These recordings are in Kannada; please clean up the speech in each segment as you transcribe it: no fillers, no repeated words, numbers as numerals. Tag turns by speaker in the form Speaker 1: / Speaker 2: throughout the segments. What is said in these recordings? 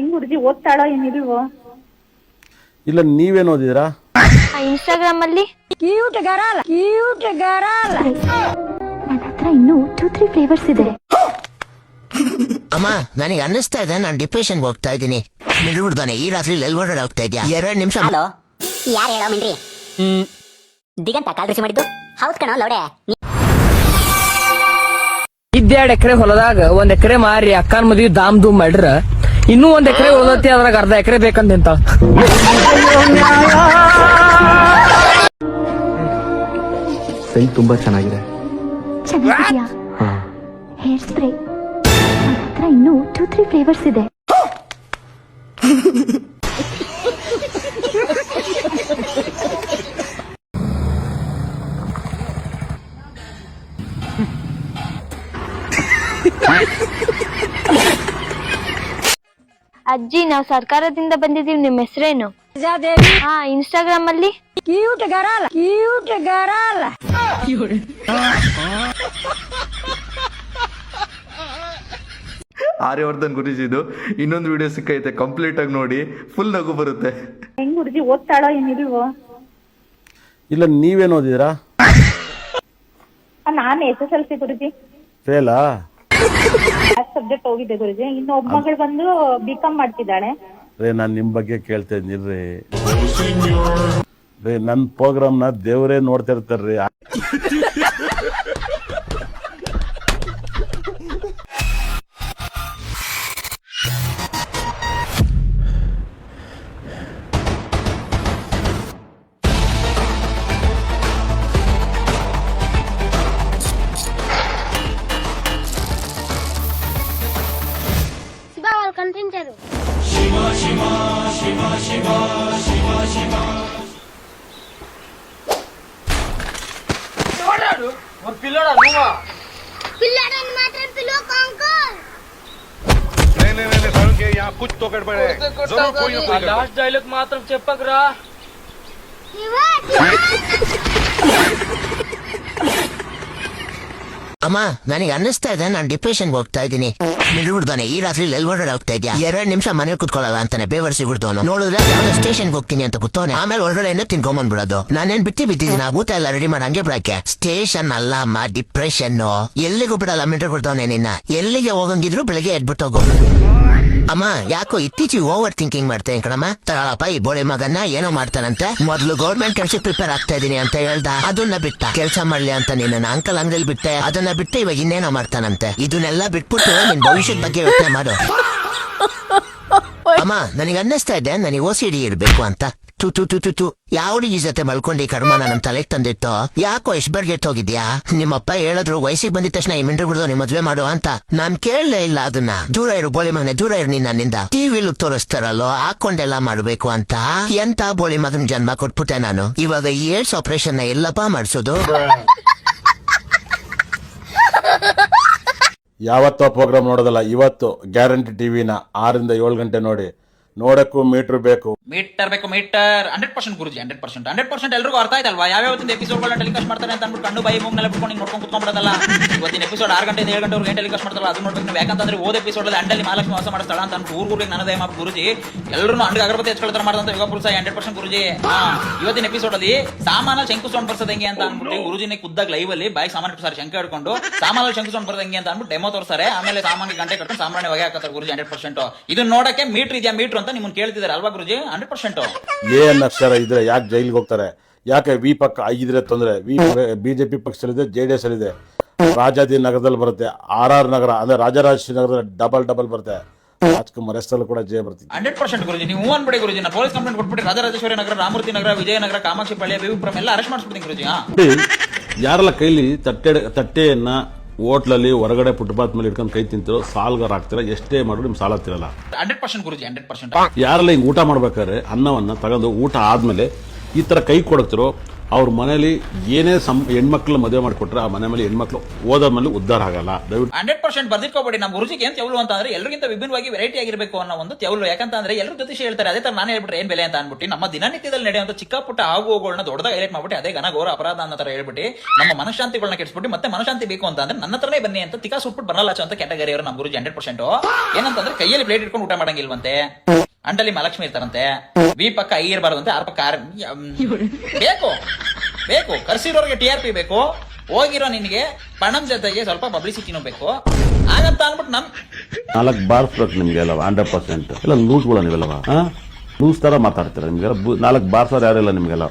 Speaker 1: ಹೆಂಗ್ ಹುಡುಗಿ ಓದ್ತಾಳೋ ಏನಿಲ್ವೋ?
Speaker 2: ಇಲ್ಲ ನೀವೇನು ಓದಿದ್ರಾ?
Speaker 3: ಇನ್ಸ್ಟಾಗ್ರಾಮ್ ಅಲ್ಲಿ ನನ್ನ ಹತ್ರ ಇನ್ನೂ 2-3 ಫ್ಲೇವರ್ಸ್ ಇದೆ.
Speaker 4: ಅಮ್ಮ ನನಗೆ ಅನ್ನಿಸ್ತಾ ಇದೆ ನಾನು ಡಿಪ್ರೆಷನ್ಗೆ ಹೋಗ್ತಾ ಇದ್ದೀನಿ. ಮಿಡ್ಬಿಡ್ತಾನೆ ಈ ರಾತ್ರಿ ಎಲ್ವರ್ಡ್ ಹೋಗ್ತಾ ಇದೆಯಾ? 2 ನಿಮಿಷ.
Speaker 5: ಹಲೋ, ಯಾರು ಹೇಳೋ ಮಿಂಡ್ರಿ? ದಿಗಂತ ಕಾಲ್ ರಿಸೀವ್ ಮಾಡಿದ್ದು ಹೌದ್ ಕಣೋ ಲೌಡೆ.
Speaker 6: 2 ಎಕರೆ ಹೊಲದಾಗ 1 ಎಕರೆ ಮಾರಿ ಅಕ್ಕನ ಮದ್ವಿ ದಾಮ್ ಧೂಮ್ ಮಾಡ್ರ ಇನ್ನೂ 1 ಎಕರೆ ಉಳ್ದತಿ, ಅದ್ರಾಗ ಅರ್ಧ ಎಕರೆ ಬೇಕಂತ ನಿಂತ.
Speaker 7: ಸೆಂಟ್ ತುಂಬಾ ಚೆನ್ನಾಗಿದೆ.
Speaker 3: ಚೆನ್ನಾಗಿದ್ಯಾ? ಹೇರ್ ಸ್ಪ್ರೇ ನನ್ನ ಹತ್ರ ಇನ್ನೂ 2-3 ಫ್ಲೇವರ್ಸ್ ಇದೆ. ಅಜ್ಜಿ, ನಾವು ಸರ್ಕಾರದಿಂದ ಬಂದಿದೀವಿ. ನಿಮ್ಮ ಹೆಸರೇನು? ಹಾ, ಇನ್ಸ್ಟಾಗ್ರಾಮ್ ಅಲ್ಲಿ
Speaker 8: ಆರ್ಯವರ್ಧನ್ ಗುರುಜಿದು ಇನ್ನೊಂದು ವಿಡಿಯೋ ಸಿಕ್ಕೈತೆ, ಕಂಪ್ಲೀಟ್ ಆಗಿ ನೋಡಿ, ಫುಲ್ ನಗು ಬರುತ್ತೆ.
Speaker 1: ಹೆಂಗ್ ಹುಡುಗಿ ಓದ್ತಾಳೋ ಏನಿಲ್ವೋ?
Speaker 2: ಇಲ್ಲ ನೀವೇನು ಓದಿದ್ರಾ?
Speaker 1: ನಾನು SSLC ಗುರುಜಿ.
Speaker 2: ಫೇಲಾ?
Speaker 1: ಸಬ್ಜೆಕ್ಟ್ ಹೋಗಿದ್ದೆ ಗುರುಜಿ. ಇನ್ನು ಒಬ್ಬ ಮಗಳು ಬಂದು B.Com ಮಾಡ್ತಿದ್ದಾಳೆ.
Speaker 2: ರೇ ನಾನು ನಿಮ್ಮ ಬಗ್ಗೆ ಕೇಳ್ತಾ ಇದ್ದೀರಿ ರೇ. ನನ್ನ ಪ್ರೋಗ್ರಾಮ್ನ ದೇವರೇ ನೋಡ್ತಾ ಇರ್ತಾರ್ರಿ.
Speaker 6: లాస్ట్ డైలాగ్ మాత్రం చెప్పకరా.
Speaker 4: ಅಮ್ಮ ನನಗೆ ಅನ್ನಿಸ್ತಾ ಇದೆ ನಾನು ಡಿಪ್ರೆಷನ್ಗೆ ಹೋಗ್ತಾ ಇದ್ದೀನಿ. ಮಿಡ್ಬಿಡ್ತಾನೆ ಈ ರಾತ್ರಿ ಎಲ್ವರ್ಡ್ ಹೋಗ್ತಾ ಇದೆಯಾ? 2 ನಿಮಿಷ ಮನೇಲಿ ಕುತ್ಕೊಳ್ಳಲ್ಲ ಅಂತಾನೆ ಬೇವರ್ಸಿ ಬಿಡ್ತವನು. ನೋಡಿದ್ರೆ ಯಾವ್ದೋ ಸ್ಟೇಷನ್ಗೆ ಹೋಗ್ತೀನಿ ಅಂತ ಕೂತವನೆ. ಆಮೇಲೆ ಒಳಗಡೆ ತಿನ್ಕೊಂಬಂದ್ಬಿಡೋದು. ನಾನೇನ್ ಬಿಟ್ಟಿದ್ದೀನಿ, ಊಟ ಎಲ್ಲ ರೆಡಿ ಮಾಡಿ ಹಂಗೆ ಬಿಡಕ್ಕೆ. ಸ್ಟೇಷನ್ ಅಲ್ಲ ಅಮ್ಮ, ಡಿಪ್ರೆಷನ್. ಎಲ್ಲಿಗೂ ಬಿಡಲ್ಲ. ಮಿಡ್ರ್ ಬಿಡ್ತವನೆ ನಿನ್ನ. ಎಲ್ಲಿಗೆ ಹೋಗಂಗಿದ್ರು ಬೆಳಗ್ಗೆ ಎದ್ಬಿಟ್ಟು ಹೋಗು. ಅಮ್ಮ ಯಾಕೋ ಇತ್ತೀಚೆಗೆ ಓವರ್ ಥಿಂಕಿಂಗ್ ಮಾಡ್ತೇನೆ ಕಣಮ್ಮ. ತಗೊಳಪ್ಪ ಈ ಬೋಳಿ ಮಗನ್ನ ಏನೋ ಮಾಡ್ತಾನಂತೆ. ಮೊದಲು ಗೌರ್ಮೆಂಟ್ ಕೆಲ್ಸಕ್ಕೆ ಪ್ರಿಪೇರ್ ಆಗ್ತಾ ಇದೀನಿ ಅಂತ ಹೇಳ್ದ, ಅದನ್ನ ಬಿಟ್ಟ. ಕೆಲಸ ಮಾಡ್ಲಿ ಅಂತ ನಿನ್ನ ಅಂಕಲ್ ಅಂಗಡಿಯಲ್ಲಿ ಬಿಟ್ಟೆ, ಅದನ್ನ ಬಿಟ್ಟು ಇವಾಗ ಇನ್ನೇನೋ ಮಾಡ್ತಾನಂತೆ. ಇದನ್ನೆಲ್ಲ ಬಿಟ್ಬಿಟ್ಟು ನಿನ್ ಭವಿಷ್ಯದ ಬಗ್ಗೆ ಯೋಚನೆ ಮಾಡು. ಅಮ್ಮ ನನಗೆ ಅನ್ನಿಸ್ತಾ ಇದೆ ನನಗೆ OCD ಇರ್ಬೇಕು ಅಂತ. ತು ಯಾವ ಹುಡುಗಿ ಜೊತೆ ಮಲ್ಕೊಂಡು ಈ ಕರ್ಮ ನಮ್ ತಲೆಗೆ ತಂದಿತ್ತು. ಯಾಕೋ ಇಷ್ಟ ಬರ್ಗೆಟ್ ಹೋಗಿದ್ಯಾ? ನಿಮ್ಮಪ್ಪ ಹೇಳಿದ್ರು ವಯಸ್ಸಿಗೆ ಬಂದಿದ ತಕ್ಷಣ ಈ ಮಿಂಡ್ರು ಬಿಡ್ದು ನಿಮ್ ಮದ್ವೆ ಮಾಡು ಅಂತ. ನಾನ್ ಕೇಳಲೇ ಇಲ್ಲ ಅದನ್ನ. ದೂರ ಇರು ಬೋಳಿ ಮಗನೆ, ದೂರ ಇರು ನಿನ್ನಿಂದ. ಟಿವಿಲು ತೋರಿಸ್ತಾರಲ್ಲೋ ಹಾಕೊಂಡೆಲ್ಲ ಮಾಡ್ಬೇಕು ಅಂತ. ಎಂತ ಬೋಳಿ ಮಗನ್ ಜನ್ಮ ಕೊಟ್ಬಿಟ್ಟೆ ನಾನು. ಇವಾಗ ಈ ಏಡ್ಸ್ ಆಪರೇಷನ್ ಎಲ್ಲಪ್ಪ ಮಾಡ್ಸೋದು?
Speaker 2: ಯಾವತ್ತೋ ಪ್ರೋಗ್ರಾಮ್ ನೋಡೋದಲ್ಲ, ಇವತ್ತು ಗ್ಯಾರಂಟಿ ಟಿವಿನ 6 ರಿಂದ 7 ಗಂಟೆ ನೋಡಿ. ನೋಡಕ್ಕೂ ಮೀಟರ್ ಬೇಕು.
Speaker 9: ಮೀಟರ್ 100% ಗುರುಜಿ. 100% ಎಲ್ರಿಗೂ ಅರ್ಥ ಆಯ್ತಲ್ವಾ? ಯಾವ್ಯಾವತ್ತಿನ ಎಪಿಸೋಡ್ಗಳನ್ನ ಟೆಲಿಕಾಸ್ಟ್ ಮಾಡ್ತಾರೆ ಅಂತ ಅಂದ್ಬಿಟ್ಟು ಕಣ್ಣು ಬಾಯಿ ಮೂಗ್ನೆಲ್ಲ ಬಿಟ್ಕೊಂಡು ನೋಡ್ಕೊಂಡು ಕುತ್ಕೊಂಡ್ಬಿಡೋದಲ್ಲ. ಇವತ್ತಿನ ಎಪಿಸೋಡ್ 6 ಗಂಟೆ 7 ಗಂಟೆವರೆಗೆ ಟೆಲಿಕಾಸ್ಟ್ ಮಾಡ್ತಾರಲ್ಲ, ಅದು ನೋಡ್ಬೇಕು ನಾವು. ಯಾಕಂತಂದ್ರೆ ಓದ್ ಎಪಿಸೋಡ್ ಅಲ್ಲಿ ಅಂಡಲ್ಲಿ ಮಹಾಲಕ್ಷ್ಮಿ ವಾಸ ಮಾಡೋ ಸ್ಥಳ ಅಂತ ಅಂದ್ಬಿಟ್ಟು ಊರಿಗೆ ನನದೇ ಮಾಪ್ ಗುರುಜಿ. ಎಲ್ಲರೂ ಅಂಡಿಗೆ ಅಗರಬತ್ತಿ ಹಚ್ಕೊಳ್ತಾರೆ ಮಾಡಿದಂತ ಯುಗ ಪುರುಷ 100% ಗುರುಜಿ. ಇವತ್ತಿನ ಎಪಿಸೋಡ್ ಅಲ್ಲಿ ಸಾಮಾನ ಶಂಕುಸ್ವಾಮಿ ಬರ್ಸೋದು ಹೆಂಗೆ ಅಂತ ಅಂದ್ಬಿಟ್ಟು ಗುರುಜಿನೇ ಖುದ್ದಾಗ ಲೈವ್ ಅಲ್ಲಿ ಬಾಯಿ ಸಾಮಾನು ಇಟ್ಟು ಶಂಕ ಹಿಡ್ಕೊಂಡು ಸಾಮಾನಲ್ಲಿ ಶಂಕುಸ್ವಾಮಿ ಬರ್ದು ಹೆಂಗೆ ಅಂತ ಅಂದ್ಬಿಟ್ಟು ಡೆಮೋ ತೋರಿಸ್ತಾರೆ. ಆಮೇಲೆ ಸಾಮಾನ್ಯ ಗಂಟೆ ಕಟ್ಕೊಂಡು ಸಾಮಾನ್ಯ ಹೊಗೆ ಹಾಕತ್ತಾರೆ ಗುರುಜಿ. 100% ಇದನ್ನ ನೋಡಕ್ಕೆ ಮೀಟರ್ ಇದೆಯಾ ಮೀಟರ್ ಅಂತ ನಿಮ್ಮನ್ನು ಕೇಳ್ತಿದ್ದಾರೆ ಅಲ್ವಾ ಗುರುಜಿ? 100%.
Speaker 2: ಏನ್ ಅಕ್ಷರ ಇದ್ರೆ ಯಾಕೆ ಜೈಲಿಗೆ ಹೋಗ್ತಾರೆ? ಯಾಕೆ ವಿ ಪಕ್ಕ ಇದ್ರೆ ತೊಂದ್ರೆ? ಬಿಜೆಪಿ ಪಕ್ಷದಲ್ಲಿದೆ, JDS ಅಲ್ಲಿದೆ. ರಾಜಾಜಿನಗರದಲ್ಲಿ ಬರುತ್ತೆ, RR ನಗರ ಅಂದ್ರೆ ರಾಜರಾಜೇಶ್ವರಿ ನಗರದಲ್ಲಿ ಡಬಲ್ ಬರುತ್ತೆ. ರಾಜ್ಕುಮಾರ್ ಹೆಸರಲ್ಲಿ ಕೂಡ ಜಯ ಬರ್ತೀವಿ.
Speaker 9: 100% ಗುರುಜಿ. ನೀವು ಅನ್ಬೇಡಿ ಗುರುಜಿ. ನಾ ಪೊಲೀಸ್ ಕಂಪ್ಲೇಂಟ್ ಕೊಟ್ಬಿಟ್ಟು ರಾಜರಾಜೇಶ್ವರಿ ನಗರ, ರಾಮೂರ್ತಿ ನಗರ, ವಿಜಯನಗರ, ಕಾಮಾಕ್ಷಿಪಾಳ್ಯ, ಬೇವಿಪುರಂ ಎಲ್ಲ ಅರೆಸ್ಟ್ ಮಾಡಿಸ್ಬಿಡ್ತೀನಿ ಗುರುಜಿ.
Speaker 2: ಯಾರೆಲ್ಲ ಕೈಲಿ ತಟ್ಟೆಯನ್ನ ಹೋಟ್ಲಲ್ಲಿ ಹೊರಗಡೆ ಫುಟ್ಪಾತ್ ಮೇಲೆ ಇಟ್ಕೊಂಡು ಕೈ ತಿಂತಿರೋ ಸಾಲ್ಗಾರ ಆಗ್ತೀರಾ, ಎಷ್ಟೇ ಮಾಡಿದ್ರು ನಿಮ್ ಸಾಲ ಆಗ್ತಿರಲ್ಲ.
Speaker 9: 100% ಗುರುಜಿ. 100%.
Speaker 2: ಯಾರೆಲ್ಲ ಹಿಂಗ್ ಊಟ ಮಾಡ್ಬೇಕಾದ್ರೆ ಅನ್ನವನ್ನ ತಗೊಂಡು ಊಟ ಆದ್ಮೇಲೆ ಈ ತರ ಕೈ ಕೊಡ್ತಿರೋ ಅವ್ರ ಮನೇಲಿ ಏನೇ ಹೆಣ್ಮಕ್ಳು ಮದುವೆ ಮಾಡಿಕೊಟ್ರೆ ಆ ಮನೆ ಮೇಲೆ ಹೆಣ್ಮಕ್ಳು ಓದೋ ಮೇಲೆ ಉದ್ಧಾರ ಆಗಲ್ಲ. ದಯವಿಟ್ಟು
Speaker 9: 100% ಬರ್ದಿಟ್ಕೋಬೇಡಿ. ನಮ್ಮ ಗುರುಜಿಗೆ ಏನ್ ತೆವಲು ಅಂತ ಅಂದ್ರೆ ಎಲ್ಲರಿಗಿಂತ ವಿಭಿನ್ನವಾಗಿ ವೆರೈಟಿ ಆಗಿರಬೇಕು ಅನ್ನೋ ಒಂದು ತೆವಲು. ಯಾಕಂತಂದ್ರೆ ಎಲ್ಲರೂ ಜ್ಯೋತಿಷಿ ಹೇಳ್ತಾರೆ, ಅದೇ ತರ ನಾನು ಹೇಳ್ಬಿಟ್ರೆ ಏನ್ ಬೆಲೆ ಅಂತ ಅನ್ಬಿಟ್ಟು ನಮ್ಮ ದಿನನಿತ್ಯದಲ್ಲಿ ನಡೆಯುವಂತ ಚಿಕ್ಕ ಪುಟ್ಟ ಆಗುವುಗಳನ್ನ ದೊಡ್ಡದಾಗಿ ಹೈಲೈಟ್ ಮಾಡ್ಬಿಟ್ಟು ಅದೇ ಘನ ಘೋರ ಅಪರಾಧ ಅನ್ನೋ ತರ ಹೇಳ್ಬಿಟ್ಟು ನಮ್ಮ ಮನಶಾಂತಿಗಳನ್ನ ಕೆಡಿಸ್ಬಿಟ್ಟು ಮತ್ತೆ ಮನಶಾಂತಿ ಬೇಕು ಅಂತ ಅಂದ್ರೆ ನನ್ನ ಹತ್ರನೇ ಬನ್ನಿ ಅಂತ ತಿಕಾ ಸುಟ್ಬಿಟ್ಟು ಬರಲಾಚ ಅಂತ ಕ್ಯಾಟಗರಿ ಅವರು ನಮ್ಮ ಗುರುಜಿ 100%. ಏನಂತಂದ್ರೆ ಕೈಯಲ್ಲಿ ಪ್ಲೇಟ್ ಇಟ್ಕೊಂಡು ಊಟ ಮಾಡಂಗಿಲ್ವಂತೆ, ಅಂಡಲ್ಲಿ ಮಹಾಲಕ್ಷ್ಮಿ ಇರ್ತಾರಂತೆ, ವಿ ಪಕ್ಕ ಐ ಇರಬಾರ್ದಂತೆ, ಆರ್ ಪಕ್ಕ ಬೇಕು ಕರ್ಸಿರೋರ್ಗೆ TRP ಬೇಕು, ಹೋಗಿರೋ ನಿನ್ಗೆ ಪಣಂ ಜೊತೆಗೆ ಸ್ವಲ್ಪ ಪಬ್ಲಿಸಿಟಿನೂ ಬೇಕು ಹಾಗಂತ ಅನ್ಬಿಟ್ಟು
Speaker 2: 4 ಬಾರ್ಸ್ಬೇಕು ನಿಮ್ಗೆಲ್ಲ 100%. ಎಲ್ಲ ಲೂಸ್ಗಳ ನೀವೆಲ್ಲವ ಲೂಸ್ ತರ ಮಾತಾಡ್ತೀರ. ನಿಮ್ಗೆಲ್ಲ 4 ಬಾರ್ಸೋರು ಯಾರೆಲ್ಲ ನಿಮ್ಗೆಲ್ಲ.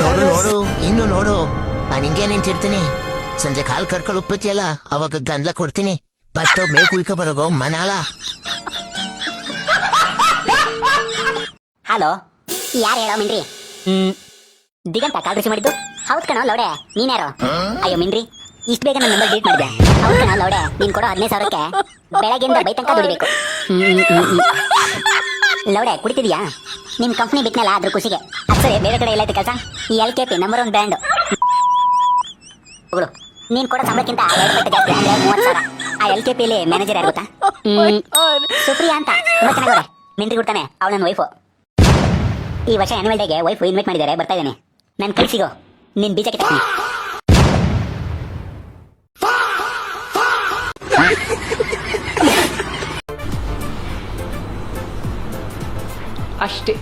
Speaker 4: ನೋಡು ನೋಡು ಇನ್ನು ನೋಡು, ನಾನು ಹಿಂಗೆ ನಿಂತಿರ್ತೀನಿ. ಸಂಜೆ ಕಾಲ್ ಕರ್ಕೊಂಡು ಉಪ್ಪತ್ತಿಯಲ್ಲ, ಅವಾಗ ಗಂದ್ಲ ಕೊಡ್ತೀನಿ. ಬಸ್ ಸ್ಟಾಪ್ ಮೇಲ್ ಕುಯ್ಕೊ ಬರೋಗೋ ಮನಾಳ.
Speaker 5: ಹಲೋ, ಯಾರು ಹೇಳೋ ಮಿಂಡ್ರಿ? ದಿಗಂತ ಕಾಲ್ ರಿಸೀವ್ ಮಾಡಿದ್ದು? ಹೌದ್ ಕಣೋ ಲೌಡೆ, ನೀನ್ಯಾರು? ಅಯ್ಯೋ ಮಿಂಡ್ರಿ, ಇಷ್ಟು ಬೇಗ ನನ್ನ ನಂಬರ್ ಡಿಲೀಟ್ ಮಾಡಿದೆ. ಹೌದ್ ಕಣೋ ಲೌಡೆ, ನೀನ್ ಕೊಡೋ 15,000ಕ್ಕೆ ಬೆಳಗ್ಗೆಯಿಂದ ಬೈ ತನಕ ದುಡಿಬೇಕು. ಲೌಡೆ ಕುಡಿತಿದ್ಯಾ? ನಿಮ್ ಕಂಪ್ನಿ ಬಿಟ್ನಲ್ಲ ಅದ್ರ ಖುಷಿಗೆ. ಅಕ್ಷರೇ ಬೇರೆ ಕಡೆ ಎಲ್ಲೈತೆ ಕೆಲಸ? ಈ LKP ನಂಬರ್ 1 ಬ್ರ್ಯಾಂಡ್. ನೀನ್ ಕೊಡೋ ಸಂಬಳಕ್ಕಿಂತ 2 ಪಟ್ಟು ಜಾಸ್ತಿ, ಅಂದ್ರೆ 30,000. ಆ LKPಲಿ ಮ್ಯಾನೇಜರ್ ಯಾರು ಗೊತ್ತಾ? ಸುಪ್ರಿಯಾ ಅಂತ, ತುಂಬಾ ಚೆನ್ನಾಗವ್ರೆ. ಮಿಂಟ್ರಿ ಕೊಡ್ತಾನೆ, ಅವಳು ನನ್ನ ವೈಫು. ಈ ವರ್ಷ ಆನ್ಯುವಲ್ ಡೇಗೆ ವೈಫ್ ಇನ್ವೈಟ್ ಮಾಡಿದ್ದಾರೆ, ಬರ್ತಾ ಇದ್ದೇನೆ. ನಾನು ಕೈ ಸಿಗೋ, ನಿನ್ ಬೀಜಕ್ಕೆ ತಗ್ತೀನಿ.
Speaker 6: ಅಷ್ಟೇ.